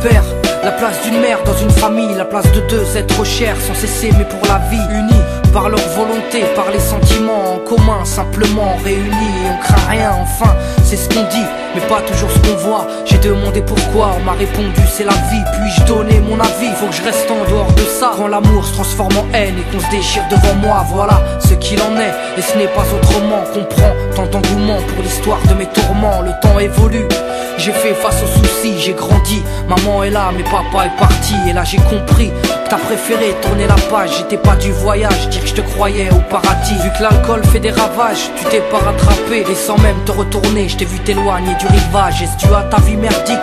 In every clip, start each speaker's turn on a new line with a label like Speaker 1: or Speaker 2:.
Speaker 1: père, la place d'une mère dans une famille, la place de deux êtres chers sans cesser mais pour la vie, unis par leur volonté, par les sentiments en commun, simplement réunis et on craint rien, enfin c'est ce qu'on dit, mais pas toujours ce qu'on voit. J'ai demandé pourquoi, on m'a répondu c'est la vie, puis-je donner mon avis? Faut que je reste en dehors de ça, quand l'amour se transforme en haine et qu'on se déchire devant moi, voilà ce qu'il en est, et ce n'est pas autrement. Comprends tant d'engouement pour l'histoire de mes tourments, le temps évolue, j'ai fait face aux soucis, j'ai grandi, maman est là mais papa est parti, et là j'ai compris que t'as préféré tourner la page, j'étais pas du voyage, dire que je te croyais au paradis. Vu que l'alcool fait des ravages, tu t'es pas rattrapé, et sans même te retourner, je t'ai vu t'éloigner du rivage. Est-ce tu as ta vie merdique?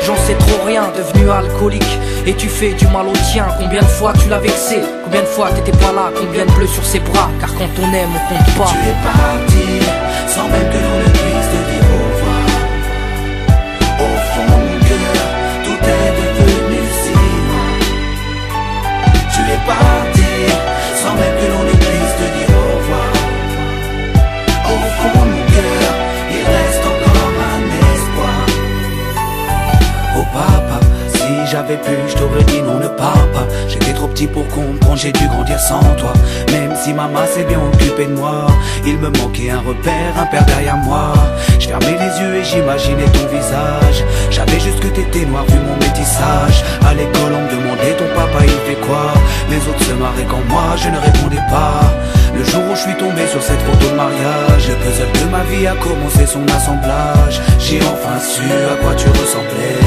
Speaker 1: J'en sais trop rien, devenu alcoolique, et tu fais du mal au tien. Combien de fois tu l'as vexé? Combien de fois t'étais pas là? Combien de bleus sur ses bras? Car quand on aime on compte pas.
Speaker 2: Tu es parti, sans même que l'on ne puisse te dire au revoir. Au fond mon cœur, tout est devenu si noir. Tu es parti, sans même que l'on ne puisse te dire au revoir. Au fond mon cœur, il reste encore un espoir. Oh papa, si j'avais pu, je t'aurais dit non, ne pars pas. J'étais trop petit pour comprendre, j'ai dû grandir sans toi. Même si maman s'est bien occupée de moi, il me manquait un repère, un père derrière moi. Je fermais les yeux et j'imaginais ton visage. J'avais juste que t'étais noir vu mon métissage. À l'école on me demandait ton papa il fait quoi. Les autres se marraient quand moi je ne répondais pas. Le jour où je suis tombé sur cette photo de mariage, le puzzle de ma vie a commencé son assemblage. J'ai enfin su à quoi tu ressemblais.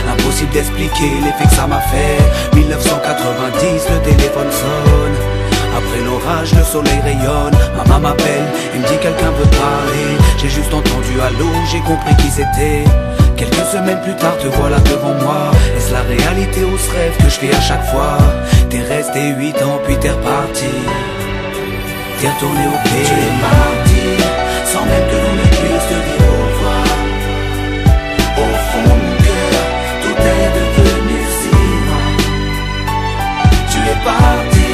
Speaker 2: Impossible d'expliquer l'effet que ça m'a fait. 1990, le téléphone sonne. Après l'orage, le soleil rayonne. Maman m'appelle, elle me dit quelqu'un veut parler. J'ai juste entendu allô, j'ai compris qui c'était. Quelques semaines plus tard, te voilà devant moi. Est-ce la réalité ou ce rêve que je fais à chaque fois? T'es resté 8 ans, puis t'es reparti. T'es retourné au pays. Tu es parti, sans même que l'on ne puisse te dire au revoir. Au fond mon cœur, tout est devenu si noir. Tu es parti,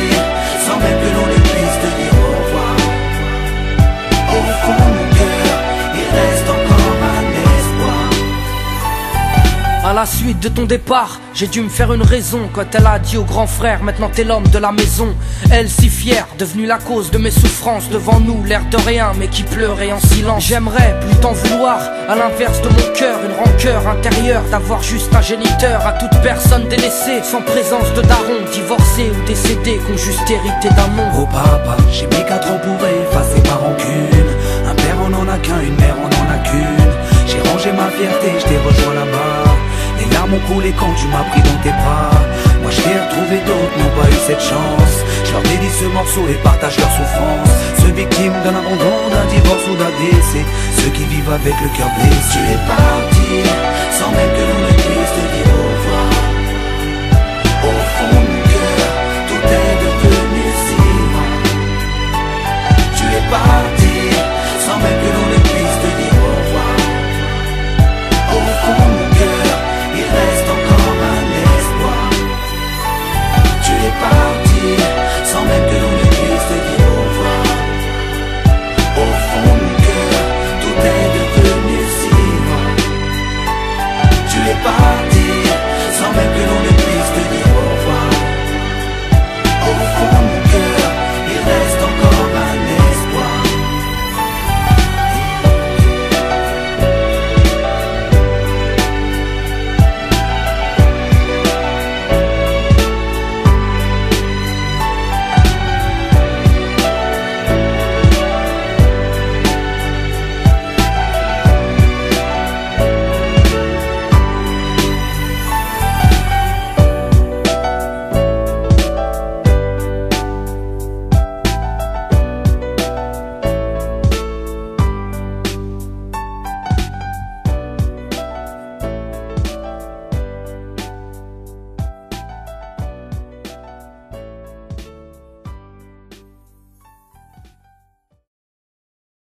Speaker 2: sans même que l'on ne puisse te dire au revoir. Au fond mon cœur, il reste encore un espoir.
Speaker 1: À la suite de ton départ, j'ai dû me faire une raison. Quand elle a dit au grand frère, maintenant t'es l'homme de la maison. Elle si fière, devenue la cause de mes souffrances. Devant nous, l'air de rien, mais qui pleurait en silence. J'aimerais plus t'en vouloir, à l'inverse de mon cœur. Une rancœur intérieure, d'avoir juste un géniteur. À toute personne délaissée, sans présence de daron. Divorcé ou décédé, qu'on juste hérité d'un nom.
Speaker 2: Oh papa, j'ai mis 4 ans pour effacer ma rancune. Un père on en a qu'un, une mère on en a qu'une. J'ai rangé ma fierté, je t'ai rejoint là-bas. Les larmes ont coulé quand tu m'as pris dans tes bras. Moi je t'ai retrouvé, d'autres n'ont pas eu cette chance. Je leur dédie ce morceau et partage leur souffrance. Ceux victimes d'un abandon, d'un divorce ou d'un décès, ceux qui vivent avec le cœur blessé. Tu es parti, sans même que l'on ne puisse te dire